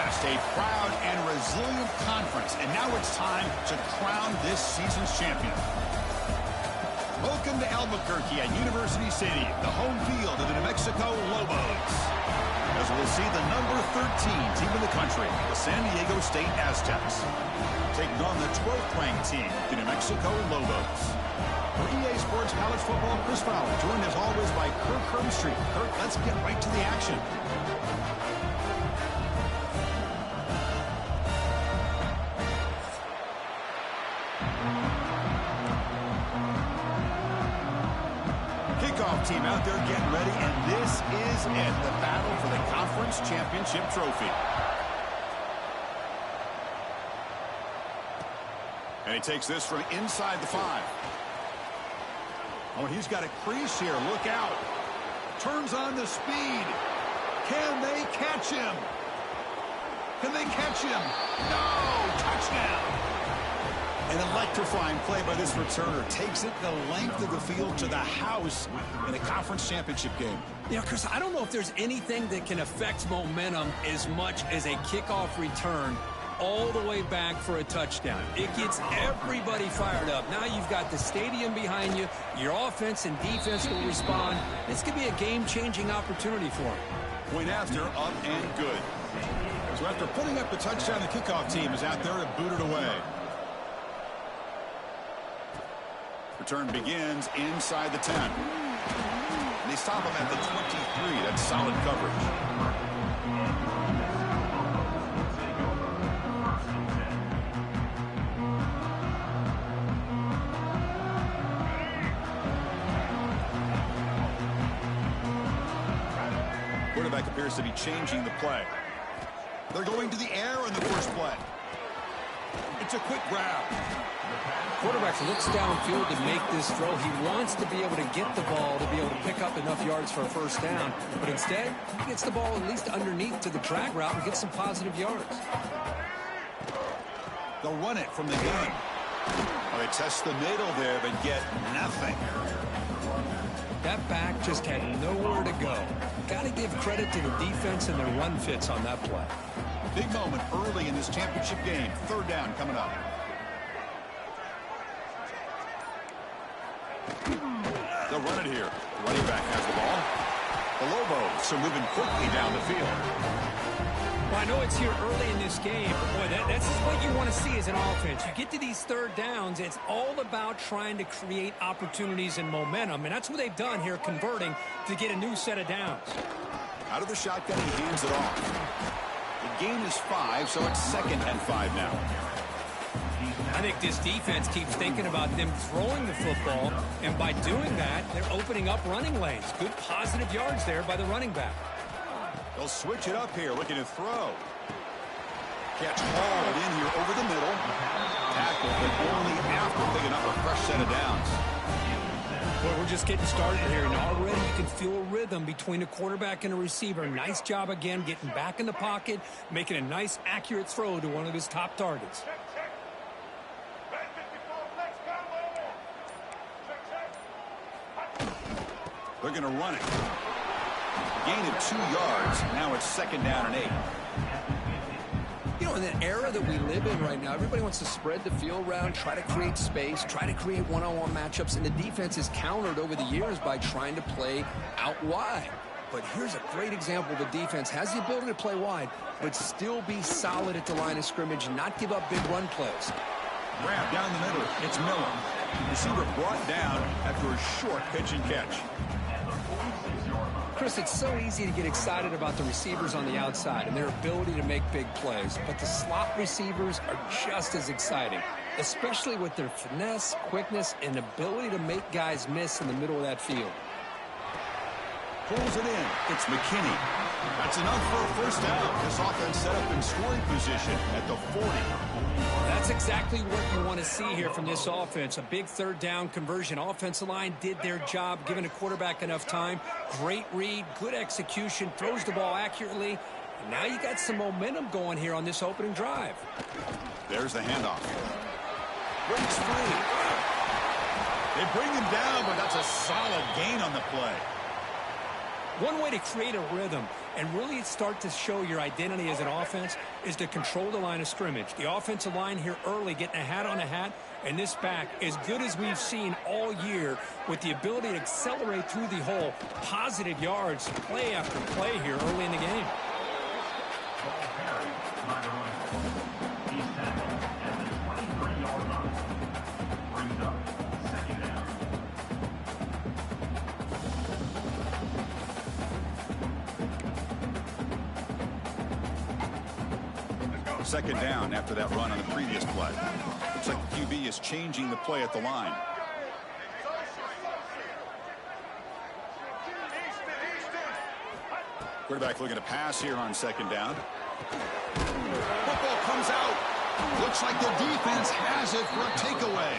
West, a proud and resilient conference. And now it's time to crown this season's champion. Welcome to Albuquerque at University City, the home field of the New Mexico Lobos. As we'll see the number 13 team in the country, the San Diego State Aztecs, taking on the 12th-ranked team, the New Mexico Lobos. For EA Sports College Football, Chris Fowler, joined as always by Kirk Hermstreet. Kirk, let's get right to the action. Kickoff team out there getting ready, and this is it, the battle for the conference championship trophy. And he takes this from inside the 5. Oh, he's got a crease here. Look out. Turns on the speed. Can they catch him? Can they catch him? No! Touchdown! An electrifying play by this returner. Takes it the length of the field to the house in a conference championship game. You know, Chris, I don't know if there's anything that can affect momentum as much as a kickoff return all the way back for a touchdown. It gets everybody fired up. Now you've got the stadium behind you. Your offense and defense will respond. This could be a game-changing opportunity for them. Point after, up and good. So after putting up the touchdown, the kickoff team is out there to boot it away. Return begins inside the 10. And they stop him at the 23. That's solid coverage. Quarterback appears to be changing the play. They're going to the air on the first play. It's a quick grab. Quarterback looks downfield to make this throw. He wants to be able to get the ball to be able to pick up enough yards for a first down. But instead, he gets the ball at least underneath to the drag route and gets some positive yards. They'll run it from the gun. Well, they test the middle there, but get nothing. That back just had nowhere to go. Got to give credit to the defense and their run fits on that play. Big moment early in this championship game. Third down coming up. They'll run it here. Running back has the ball. The Lobos are moving quickly down the field. Well, I know it's here early in this game, but boy, that's just what you want to see as an offense. You get to these third downs, it's all about trying to create opportunities and momentum, and that's what they've done here, converting to get a new set of downs. Out of the shotgun, he hands it off. The gain is 5, so it's second and 5 now. I think this defense keeps thinking about them throwing the football, and by doing that, they're opening up running lanes. Good positive yards there by the running back. They'll switch it up here, looking to throw. Catch hauled in here over the middle. Tackle, but only after picking up a fresh set of downs. Well, we're just getting started here, and already you can feel a rhythm between a quarterback and a receiver. Nice job again getting back in the pocket, making a nice, accurate throw to one of his top targets. They're going to run it. Gain of 2 yards. Now it's second down and 8. You know, in the era that we live in right now, everybody wants to spread the field around, try to create space, try to create one-on-one matchups, and the defense is countered over the years by trying to play out wide. But here's a great example. The defense has the ability to play wide, but still be solid at the line of scrimmage and not give up big run plays. Grab down the middle. It's Miller. Receiver brought down after a short pitch and catch. Chris, it's so easy to get excited about the receivers on the outside and their ability to make big plays, but the slot receivers are just as exciting, especially with their finesse, quickness, and ability to make guys miss in the middle of that field. Pulls it in. It's McKinney. That's enough for a first down. This offense set up in scoring position at the 40. That's exactly what you want to see here from this offense. A big third down conversion. Offensive line did their job, giving a quarterback enough time. Great read, good execution, throws the ball accurately. And now you got some momentum going here on this opening drive. There's the handoff. Breaks free. They bring him down, but that's a solid gain on the play. One way to create a rhythm and really start to show your identity as an offense is to control the line of scrimmage. The offensive line here early getting a hat on a hat, and this back as good as we've seen all year with the ability to accelerate through the hole. Positive yards, play after play here early in the game. Second down after that run on the previous play. Looks like the QB is changing the play at the line. Quarterback looking to pass here on second down. Football comes out. Looks like the defense has it for a takeaway.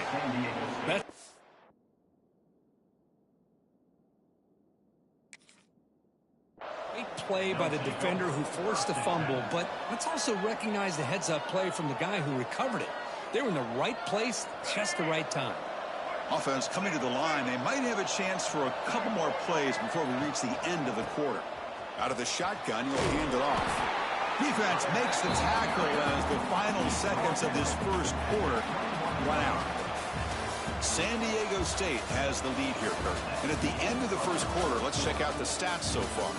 Great play by the defender who forced the fumble, but let's also recognize the heads-up play from the guy who recovered it. They were in the right place, just the right time. Offense coming to the line. They might have a chance for a couple more plays before we reach the end of the quarter. Out of the shotgun, he'll hand it off. Defense makes the tackle as the final seconds of this first quarter run out. San Diego State has the lead here, Kurt. And at the end of the first quarter, let's check out the stats so far.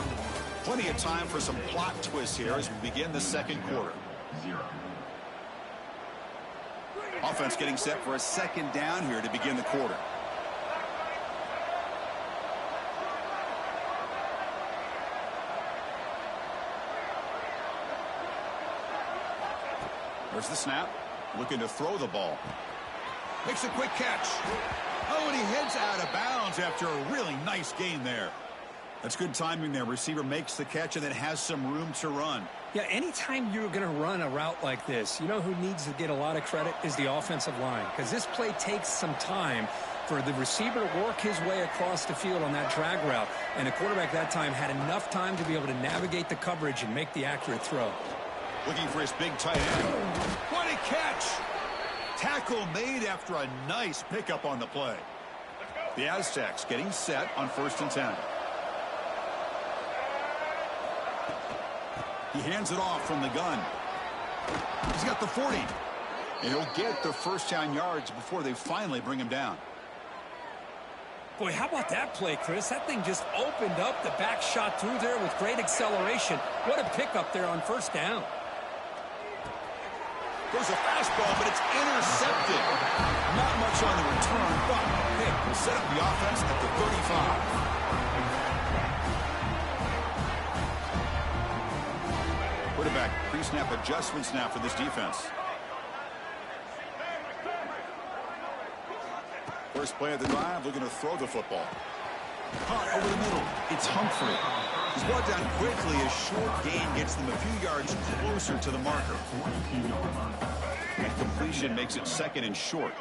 Plenty of time for some plot twists here as we begin the second quarter. Offense getting set for a second down here to begin the quarter. There's the snap. Looking to throw the ball. Makes a quick catch. Oh, and he heads out of bounds after a really nice gain there. That's good timing there. Receiver makes the catch and then has some room to run. Yeah, anytime you're going to run a route like this, you know who needs to get a lot of credit is the offensive line, because this play takes some time for the receiver to work his way across the field on that drag route, and the quarterback that time had enough time to be able to navigate the coverage and make the accurate throw. Looking for his big tight end. What a catch! Tackle made after a nice pickup on the play. The Aztecs getting set on 1st and 10. He hands it off from the gun. He's got the 40. And he'll get the first down yards before they finally bring him down. Boy, how about that play, Chris? That thing just opened up. The back shot through there with great acceleration. What a pickup there on 1st down. There's a fastball, but it's intercepted. Not much on the return, but hey, will set up the offense at the 35. Quarterback pre-snap adjustments now for this defense. First play of the drive, looking to throw the football. Caught over the middle. It's Humphrey. He's brought down quickly. A short gain gets them a few yards closer to the marker. And completion makes it 2nd and short.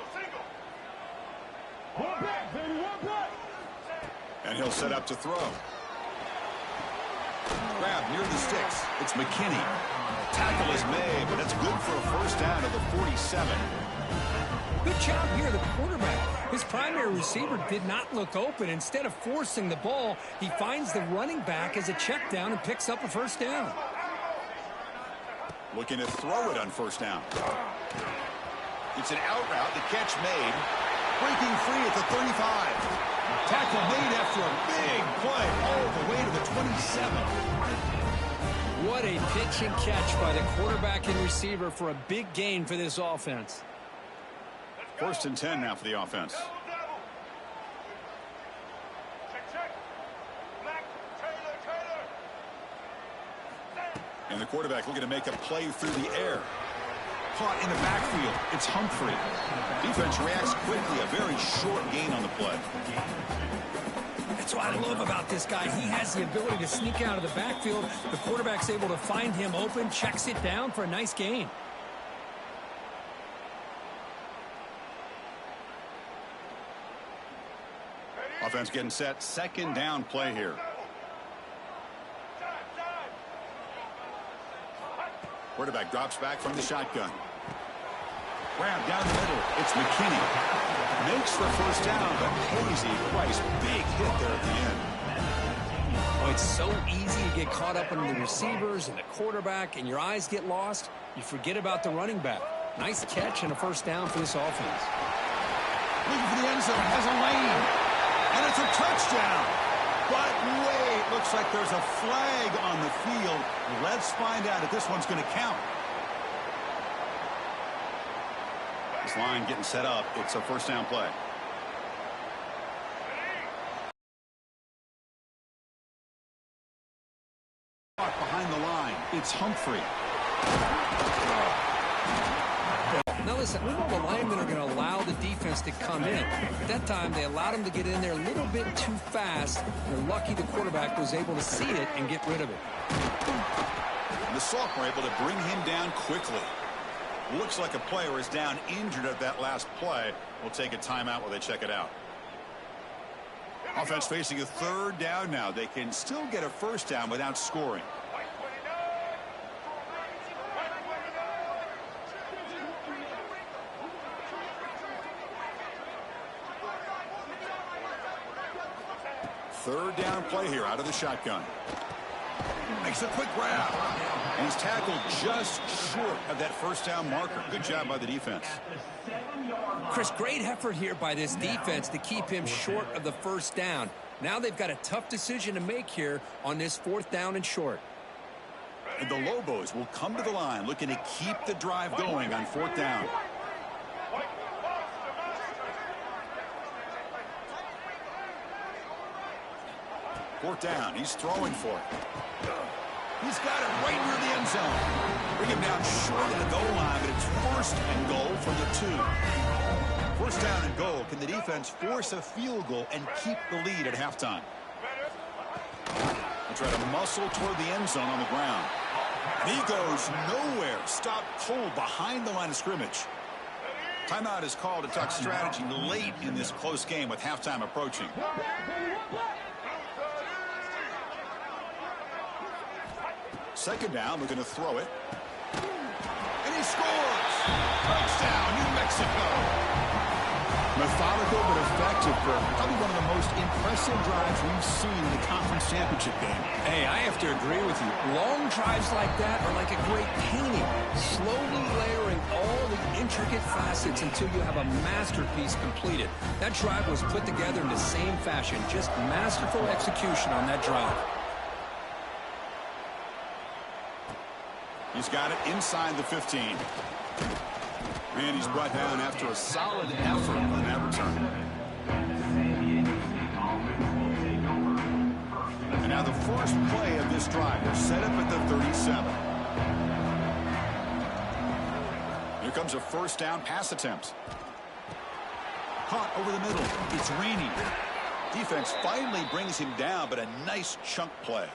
And he'll set up to throw. Grab near the sticks. It's McKinney. Tackle is made, but that's good for a first down at the 47. Good job here, the quarterback. His primary receiver did not look open. Instead of forcing the ball, he finds the running back as a check down and picks up a first down. Looking to throw it on 1st down. It's an out route. The catch made. Breaking free at the 35. Tackle made after a big play all the way to the 27. What a pitch and catch by the quarterback and receiver for a big gain for this offense. 1st and 10 now for the offense. And the quarterback looking to make a play through the air. Caught in the backfield. It's Humphrey. Defense reacts quickly. A very short gain on the play. That's what I love about this guy. He has the ability to sneak out of the backfield. The quarterback's able to find him open, checks it down for a nice gain. Offense getting set. 2nd down play here. Quarterback drops back from the shotgun. Grab down the middle. It's McKinney. Makes the first down, but pays a price. Big hit there at the end. Oh, it's so easy to get caught up in the receivers and the quarterback, and your eyes get lost. You forget about the running back. Nice catch and a first down for this offense. Looking for the end zone, has a lane, and it's a touchdown. But wait, looks like there's a flag on the field. Let's find out if this one's going to count. This line getting set up. It's a first down play. Behind the line, it's Humphrey. Now listen, we know the linemen are going to allow the defense to come in. At that time, they allowed him to get in there a little bit too fast. They're lucky the quarterback was able to see it and get rid of it. And the sophomore able to bring him down quickly. Looks like a player is down injured at that last play. We'll take a timeout while they check it out. Offense facing a third down now. They can still get a first down without scoring. Third down play here out of the shotgun. Makes a quick grab. And he's tackled just short of that first down marker. Good job by the defense. Chris, great effort here by this defense to keep him short of the first down. Now they've got a tough decision to make here on this fourth down and short. And the Lobos will come to the line looking to keep the drive going on fourth down. Fourth down, he's throwing for it. He's got it right near the end zone. Bring him down short of the goal line, but it's first and goal from the 2. First down and goal. Can the defense force a field goal and keep the lead at halftime? They'll try to muscle toward the end zone on the ground. And he goes nowhere. Stopped cold behind the line of scrimmage. Timeout is called to talk strategy late in this close game with halftime approaching. Second down, looking to throw it. And he scores! Touchdown, New Mexico! Methodical but effective for probably one of the most impressive drives we've seen in the conference championship game. Hey, I have to agree with you. Long drives like that are like a great painting. Slowly layering all the intricate facets until you have a masterpiece completed. That drive was put together in the same fashion. Just masterful execution on that drive. He's got it inside the 15. And he's brought down after a solid effort on that return. And now the first play of this drive. They're set up at the 37. Here comes a first down pass attempt. Caught over the middle. It's Rainey. Defense finally brings him down, but a nice chunk play.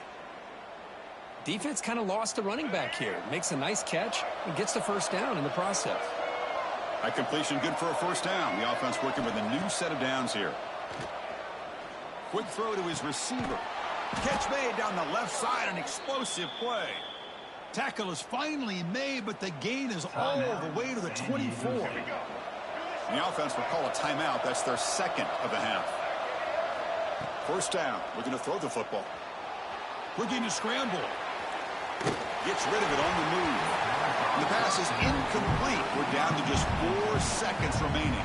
Defense kind of lost the running back here. Makes a nice catch and gets the first down in the process. A completion good for a first down. The offense working with a new set of downs here. Quick throw to his receiver. Catch made down the left side. An explosive play. Tackle is finally made, but the gain is all the way to the 24. The offense will call a timeout. That's their second of the half. First down. Looking to throw the football. Looking to scramble. Gets rid of it on the move. And the pass is incomplete. We're down to just 4 seconds remaining.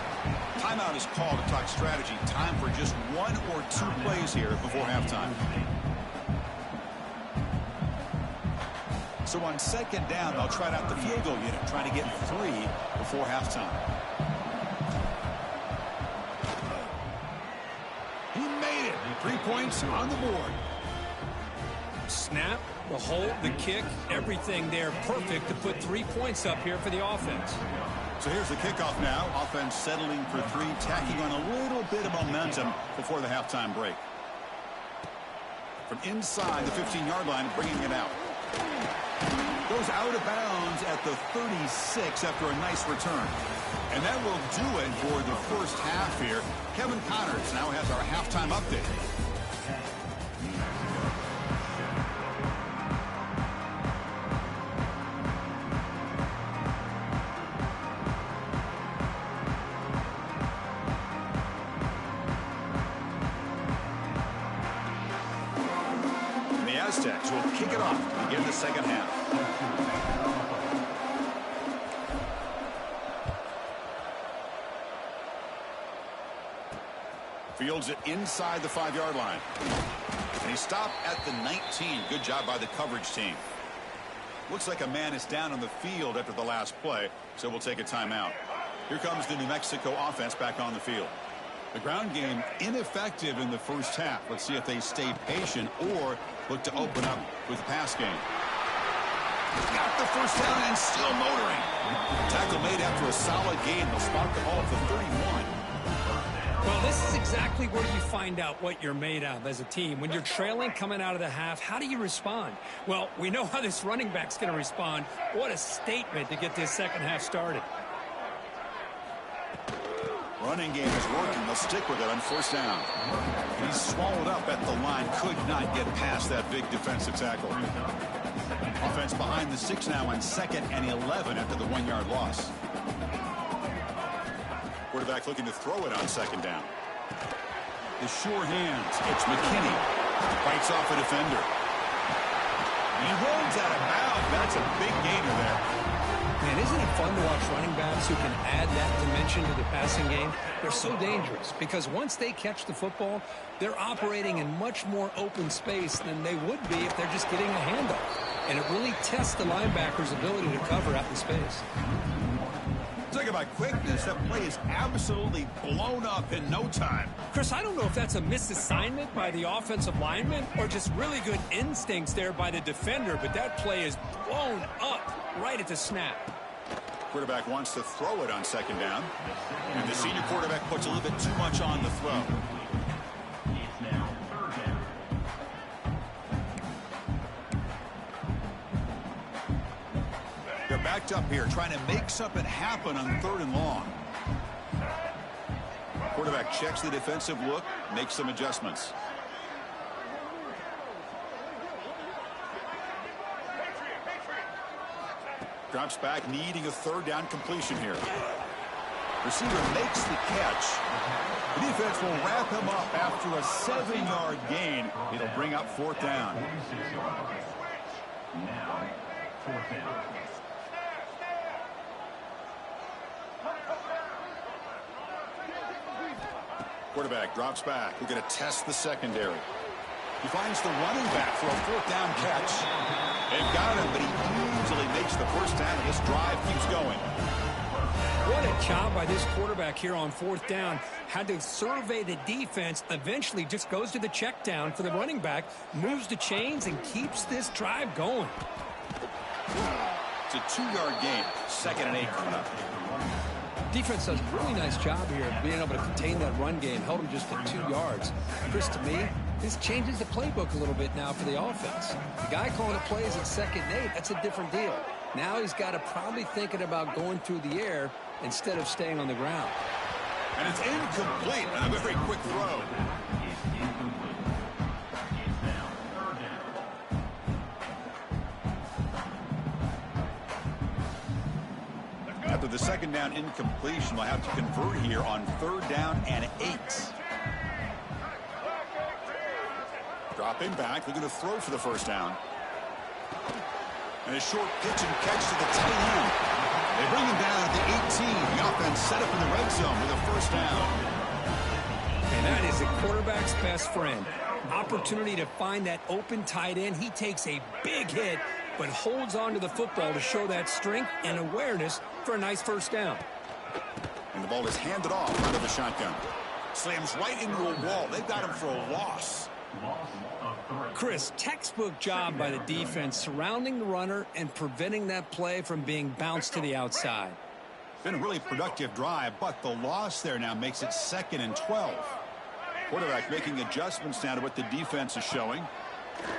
Timeout is called to talk strategy. Time for just 1 or 2 plays here before halftime. So on second down, they'll try out the field goal unit, trying to get 3 before halftime. He made it. 3 points on the board. Snap, the hold, the kick, everything there perfect to put 3 points up here for the offense. So here's the kickoff now. Offense settling for 3, tacking on a little bit of momentum before the halftime break. From inside the 15-yard line, bringing it out. Goes out of bounds at the 36 after a nice return. And that will do it for the first half here. Kevin Connors now has our halftime update. Aztecs will kick it off to begin the second half. Fields it inside the 5-yard line. And he stopped at the 19. Good job by the coverage team. Looks like a man is down on the field after the last play, so we'll take a timeout. Here comes the New Mexico offense back on the field. The ground game ineffective in the first half. Let's see if they stay patient or look to open up with the pass game. Got the first down and still motoring. Tackle made after a solid gain. They'll spot the ball at the 31. Well, this is exactly where you find out what you're made of as a team. When you're trailing coming out of the half, how do you respond? Well, we know how this running back's going to respond. What a statement to get this second half started. Running game is working. They'll stick with it on first down. He's swallowed up at the line. Could not get past that big defensive tackle. Offense behind the 6 now on 2nd and 11 after the 1-yard loss. Quarterback looking to throw it on 2nd down. The sure hands. It's McKinney. Fights off a defender. And he rolls out of bounds. That's a big gainer there. Man, isn't it fun to watch running backs who can add that dimension to the passing game? They're so dangerous because once they catch the football, they're operating in much more open space than they would be if they're just getting a handoff. And it really tests the linebacker's ability to cover out in space. Talk about quickness. That play is absolutely blown up in no time. Chris, I don't know if that's a misassignment by the offensive lineman or just really good instincts there by the defender, but that play is blown up right at the snap. Quarterback wants to throw it on 2nd down. And the senior quarterback puts a little bit too much on the throw. They're backed up here, trying to make something happen on 3rd and long. Quarterback checks the defensive look, makes some adjustments. Drops back, needing a 3rd down completion here. Receiver makes the catch. The defense will wrap him up after a 7-yard gain. It'll bring up 4th down. Now, 4th down. Quarterback drops back. We're going to test the secondary. He finds the running back for a 4th down catch. They've got him, but he easily makes the first down, and this drive keeps going. What a job by this quarterback here on 4th down. Had to survey the defense, eventually just goes to the check down for the running back, moves the chains, and keeps this drive going. It's a 2-yard gain. 2nd and 8 coming up. Defense does a really nice job here of being able to contain that run game, held him just at 2 yards. Chris, to me, this changes the playbook a little bit now for the offense. The guy calling the plays at 2nd and 8, that's a different deal. Now he's got to probably thinking about going through the air instead of staying on the ground. And it's incomplete on a very quick throw. After the 2nd down incompletion, they'll have to convert here on 3rd down and 8. Dropping back, looking to throw for the 1st down. And a short pitch and catch to the tight end. They bring him down at the 18. The offense set up in the red zone with a 1st down. And that is a quarterback's best friend. Opportunity to find that open tight end. He takes a big hit, but holds on to the football to show that strength and awareness for a nice 1st down. And the ball is handed off out of the shotgun. Slams right into a wall. They've got him for a loss. Chris, textbook job by the defense surrounding the runner and preventing that play from being bounced to the outside. Been a really productive drive, but the loss there now makes it 2nd and 12. Quarterback making adjustments now to what the defense is showing.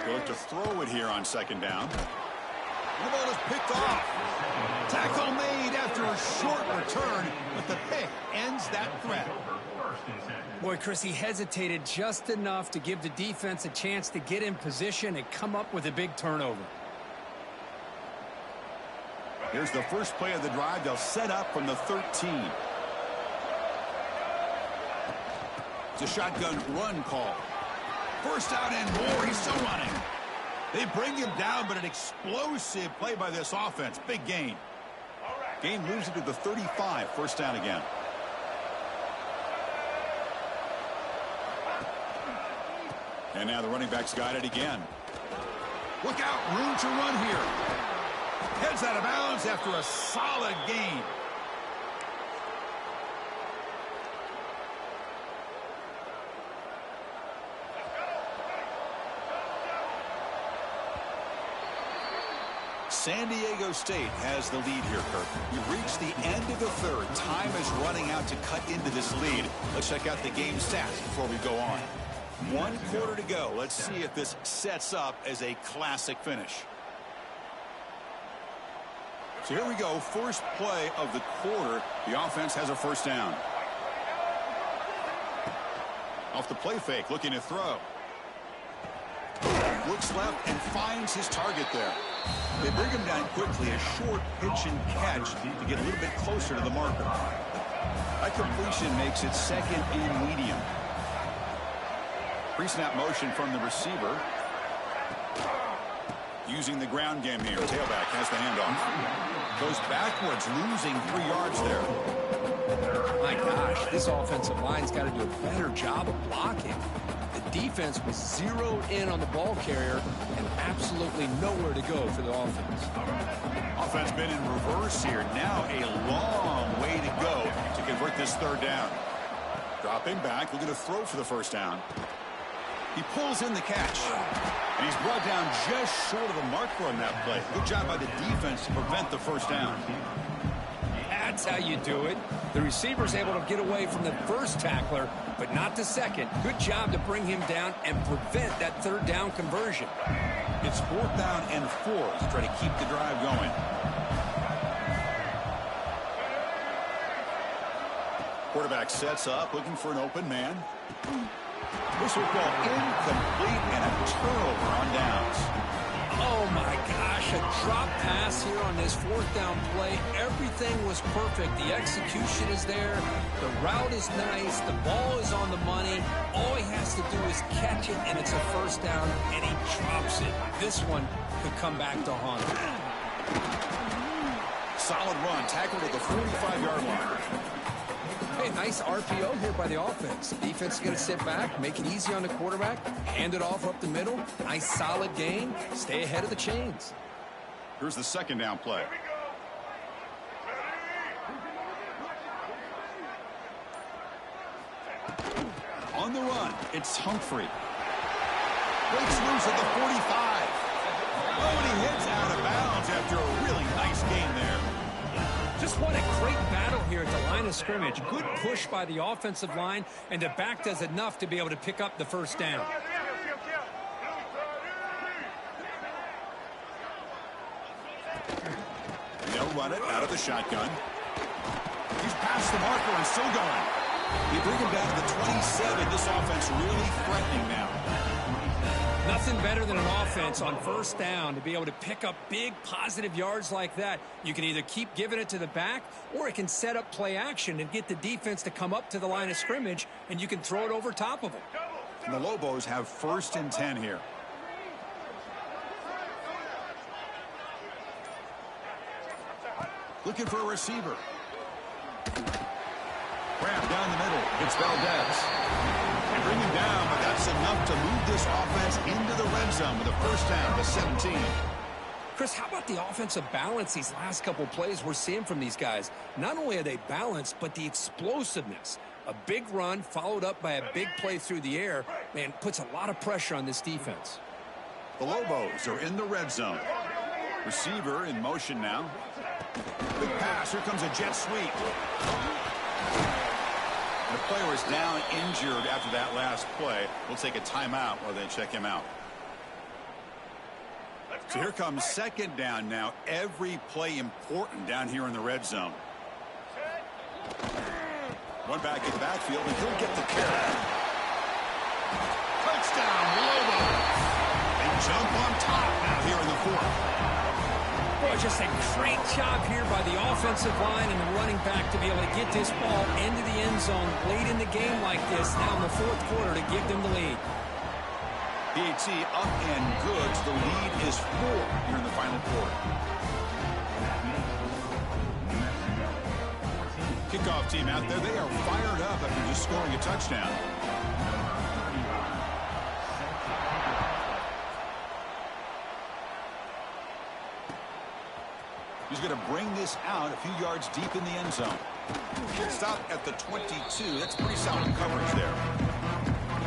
They'll look to throw it here on 2nd down. The ball is picked off. Tackle made after a short return, but the pick ends that threat. Boy, Chris, he hesitated just enough to give the defense a chance to get in position and come up with a big turnover. Here's the first play of the drive. They'll set up from the 13. It's a shotgun run call. 1st out and more. He's still running. They bring him down, but an explosive play by this offense. Big gain. Gain moves it to the 35. First down again. And now the running back's got it again. Look out, room to run here. Heads out of bounds after a solid gain. San Diego State has the lead here, Kirk. We've reached the end of the third. Time is running out to cut into this lead. Let's check out the game stats before we go on. 1 quarter to go. Let's see if this sets up as a classic finish. So here we go. First play of the quarter. The offense has a first down. Off the play fake, looking to throw. Looks left and finds his target there. They bring him down quickly. A short pitch and catch to get a little bit closer to the marker. That completion makes it second and medium. Pre-snap motion from the receiver. Using the ground game here. Tailback has the handoff. Goes backwards, losing 3 yards there. My gosh, this offensive line's got to do a better job of blocking. The defense was zeroed in on the ball carrier and absolutely nowhere to go for the offense. Offense been in reverse here. Now a long way to go to convert this third down. Dropping back, looking to throw for the first down. He pulls in the catch. And he's brought down just short of the marker on that play. Good job by the defense to prevent the first down. That's how you do it. The receiver's able to get away from the first tackler, but not the second. Good job to bring him down and prevent that third down conversion. It's 4th down and 4 to try to keep the drive going. Quarterback sets up, looking for an open man. This will go incomplete and a turnover on downs. Oh my gosh, a drop pass here on this 4th down play. Everything was perfect. The execution is there. The route is nice. The ball is on the money. All he has to do is catch it, and it's a first down, and he drops it. This one could come back to haunt him. Solid run, tackled at the 45-yard line. Hey, nice RPO here by the offense. Defense is going to sit back, make it easy on the quarterback, hand it off up the middle. Nice solid game. Stay ahead of the chains. Here's the second down play. On the run, it's Humphrey. Breaks loose at the 45. Oh, and he hits out of bounds after a really nice game there. Just what a great battle here at the line of scrimmage. Good push by the offensive line, and the back does enough to be able to pick up the first down. They'll run it out of the shotgun. He's past the marker and still going. They bring him down to the 27. This offense really threatening now. Nothing better than an offense on first down to be able to pick up big positive yards like that. You can either keep giving it to the back, or it can set up play action and get the defense to come up to the line of scrimmage, and you can throw it over top of them. And the Lobos have 1st and 10 here. Looking for a receiver. Grab down the middle. It's Valdez. They bring him down, but that's enough to move this offense into the red zone with a first down to 17. Chris, how about the offensive balance these last couple plays we're seeing from these guys? Not only are they balanced, but the explosiveness. A big run followed up by a big play through the air, man, puts a lot of pressure on this defense. The Lobos are in the red zone. Receiver in motion now. Big pass. Here comes a jet sweep. The player is down injured after that last play. We'll take a timeout while they check him out. So here comes second down now. Every play important down here in the red zone. One back in the backfield, and he'll get the carry. Touchdown, Lobos. They jump on top now here in the 4th. Boy, just a great job here by the offensive line and the running back to be able to get this ball into the end zone late in the game like this, now in the 4th quarter, to give them the lead. PAT up and good. The lead is 4 here in the final quarter. Kickoff team out there. They are fired up after just scoring a touchdown. He's going to bring this out a few yards deep in the end zone. Stop at the 22. That's pretty solid coverage there.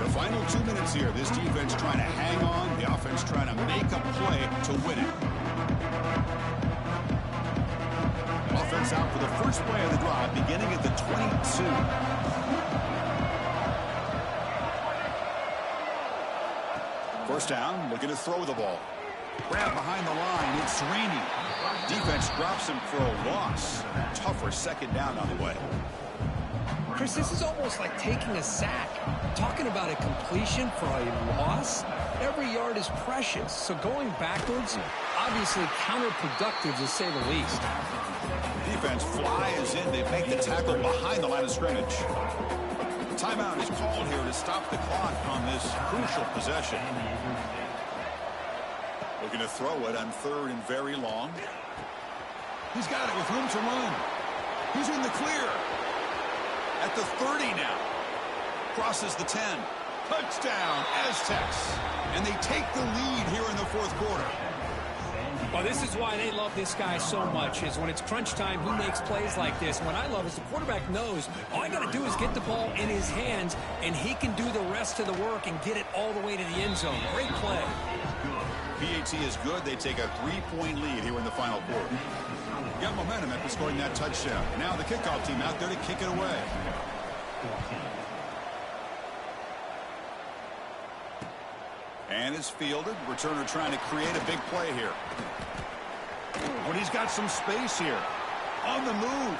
The final 2 minutes here. This defense trying to hang on. The offense trying to make a play to win it. Offense out for the first play of the drive, beginning at the 22. First down, looking to throw the ball. Grab behind the line. It's Rainey. Defense drops him for a loss. Tougher second down on the way. Chris, this is almost like taking a sack. Talking about a completion for a loss, every yard is precious. So going backwards, obviously counterproductive to say the least. Defense flies in. They make the tackle behind the line of scrimmage. Timeout is called here to stop the clock on this crucial possession. Looking to throw it on 3rd and very long. He's got it with room to run. He's in the clear. At the 30 now. Crosses the 10. Touchdown, Aztecs. And they take the lead here in the 4th quarter. Well, this is why they love this guy so much, is when it's crunch time, he makes plays like this. What I love is the quarterback knows all I got to do is get the ball in his hands, and he can do the rest of the work and get it all the way to the end zone. Great play. PAT is good. They take a 3-point lead here in the final quarter. Got momentum after scoring that touchdown. Now the kickoff team out there to kick it away. And it's fielded. Returner trying to create a big play here. When he's got some space here. On the move.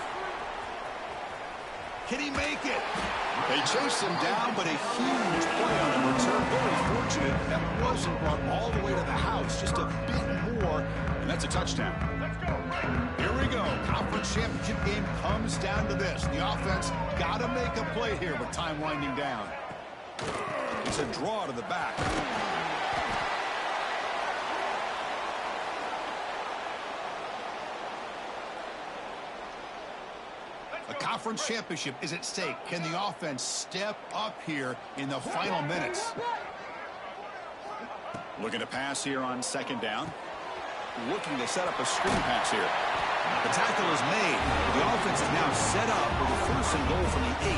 Can he make it? They chase him down, but a huge play on the return. Very fortunate that wasn't brought all the way to the house. Just a bit more, and that's a touchdown. Here we go. Conference championship game comes down to this. The offense got to make a play here with time winding down. It's a draw to the back. A conference championship is at stake. Can the offense step up here in the final minutes? Looking to pass here on 2nd down. Looking to set up a screen pass here. The tackle is made. The offense is now set up with a 1st and goal from the 8.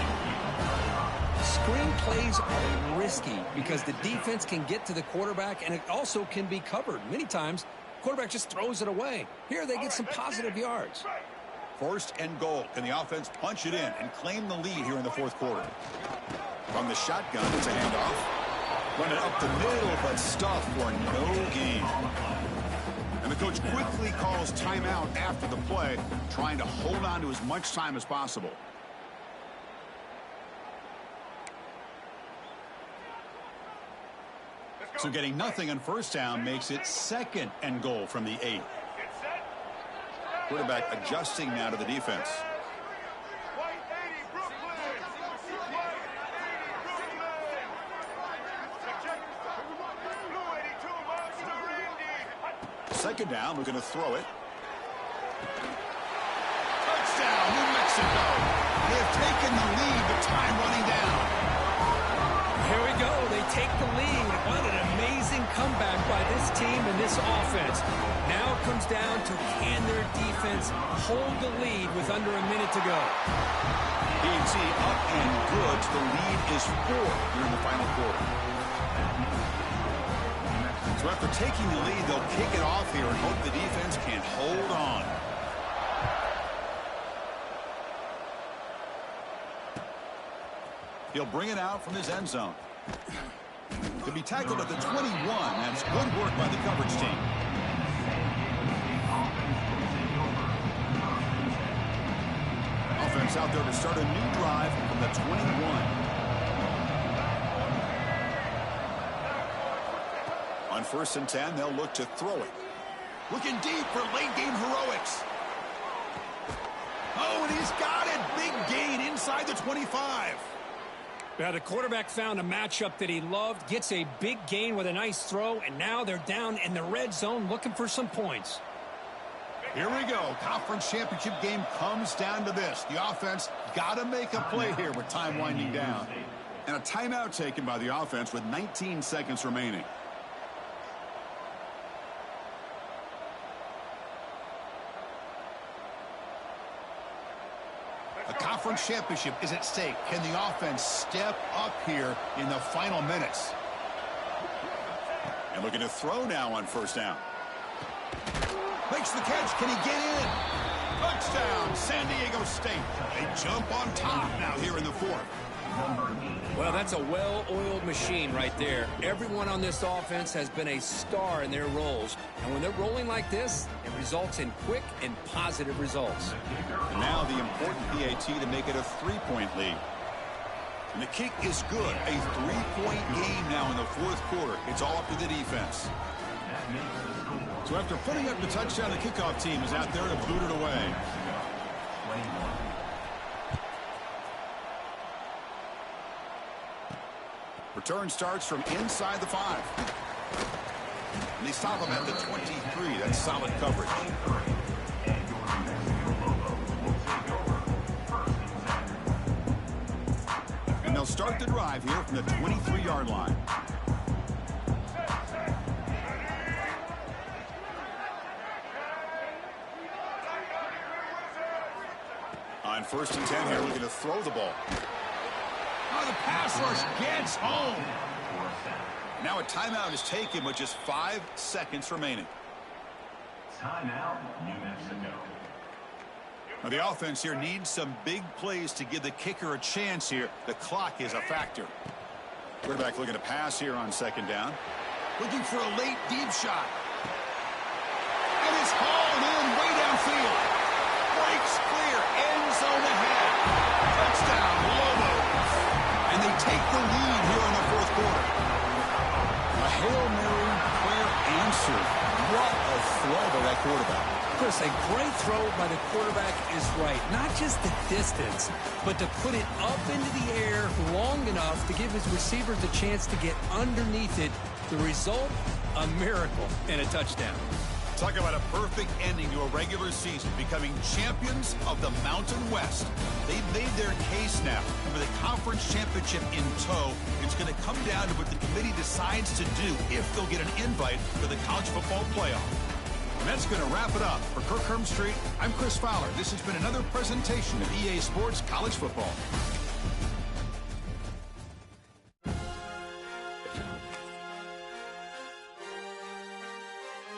Screen plays are risky because the defense can get to the quarterback, and it also can be covered. Many times, quarterback just throws it away. Here they get some positive yards. 1st and goal. Can the offense punch it in and claim the lead here in the 4th quarter? From the shotgun, it's a handoff. Run it up the middle, but stuffed for no gain. And the coach quickly calls timeout after the play, trying to hold on to as much time as possible. So getting nothing on 1st down makes it 2nd and goal from the 8. Quarterback adjusting now to the defense. Second down, looking to throw it. Touchdown, New Mexico. They have taken the lead, but time running down. Here we go. They take the lead. What an amazing comeback by this team and this offense. Now it comes down to can their defense hold the lead with under a minute to go. PAT up and good. The lead is 4 here in the final quarter. So after taking the lead, they'll kick it off here and hope the defense can hold on. He'll bring it out from his end zone. To be tackled at the 21. That's good work by the coverage team. Offense out there to start a new drive from the 21. On 1st and 10, they'll look to throw it. Looking deep for late game heroics. Oh, and he's got it. Big gain inside the 25. Now, the quarterback found a matchup that he loved, gets a big gain with a nice throw, and now they're down in the red zone looking for some points. Here we go. Conference championship game comes down to this. The offense got to make a play here with time winding down. And a timeout taken by the offense with 19 seconds remaining. A conference championship is at stake. Can the offense step up here in the final minutes? And looking to throw now on first down. Makes the catch. Can he get in? Touchdown, San Diego State. They jump on top now here in the fourth. Well, that's a well-oiled machine right there. Everyone on this offense has been a star in their roles. And when they're rolling like this, it results in quick and positive results. And now the important PAT to make it a 3-point lead. And the kick is good. A 3-point game now in the fourth quarter. It's all up to the defense. So after putting up the touchdown, the kickoff team is out there to boot it away. Return starts from inside the 5. And they stop him at the 23. That's solid coverage. And they'll start the drive here from the 23-yard line. On 1st and 10 here, looking to throw the ball. Oh, the pass rush gets home. Now a timeout is taken with just 5 seconds remaining. Timeout, New Mexico. Now the offense here needs some big plays to give the kicker a chance here. The clock is a factor. Quarterback looking to pass here on 2nd down. Looking for a late deep shot. And it's hauled in way downfield. Breaks clear, end zone ahead. Touchdown, Lobos. And they take the lead here in the fourth quarter. A Hail Mary prayer answered. What a throw by that quarterback. Chris, a great throw by the quarterback is right. Not just the distance, but to put it up into the air long enough to give his receivers a chance to get underneath it. The result, a miracle and a touchdown. Talk about a perfect ending to a regular season, becoming champions of the Mountain West. They've made their case now, and with a conference championship in tow, it's going to come down to what the committee decides to do if they'll get an invite to the college football playoff. And that's going to wrap it up. For Kirk Hermstreet, I'm Chris Fowler. This has been another presentation of EA Sports College Football.